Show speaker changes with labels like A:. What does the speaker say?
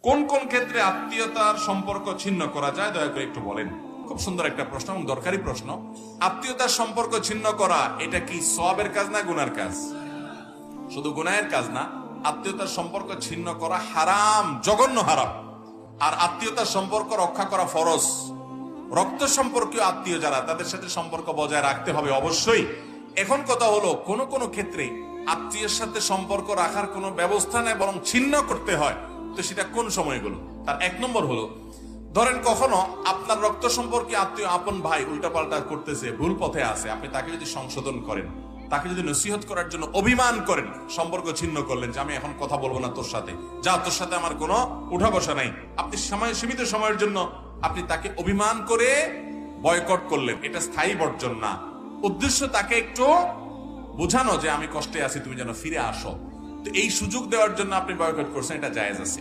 A: কোন কোন ক্ষেত্রে আত্মীয়তার সম্পর্ক ছিন্ন করা যায় দয়া করে একটু বলেন। খুব সুন্দর একটা প্রশ্ন এবং দরকারি প্রশ্ন। আত্মীয়তার সম্পর্ক ছিন্ন করা এটা কি সওয়াবের কাজ না গুনার কাজ? শুধু গুনাহের কাজ না, আত্মীয়তার সম্পর্ক ছিন্ন করা হারাম, জঘন্য হারাম। আর আত্মীয়তার সম্পর্ক রক্ষা করা ফরজ। রক্ত সম্পর্কীয় আত্মীয় যারা, তাদের সাথে সম্পর্ক বজায় রাখতে হবে অবশ্যই। এখন কথা হলো, কোন কোন ক্ষেত্রে আত্মীয়ের সাথে সম্পর্ক রাখার কোনো ব্যবস্থা নেই, বরং ছিন্ন করতে হয়। তো সেটা কোন সময়গুলো? তার এক নম্বর হলো, ধরেন কখনো আপনার রক্ত সম্পর্কে আত্মীয়, আপন ভাই উল্টাপাল্টা করতেছে, ভুল পথে আছে, আপনি তাকে যদি সংশোধন করেন, তাকে যদি নসিহত করার জন্য অভিমান করেন, সম্পর্ক ছিন্ন করলেন যে আমি এখন কথা বলবো না তোর সাথে, যা তোর সাথে আমার কোনো উঠা বসা নাই, আপনি সীমিত সময়ের জন্য আপনি তাকে অভিমান করে বয়কট করলেন, এটা স্থায়ী বর্জন না। উদ্দেশ্য তাকে একটু বোঝানো যে আমি কষ্টে আছি, তুমি যেন ফিরে আসো। তো এই সুযোগ দেওয়ার জন্য আপনি বয়কট করছেন, এটা জায়েজ আছে।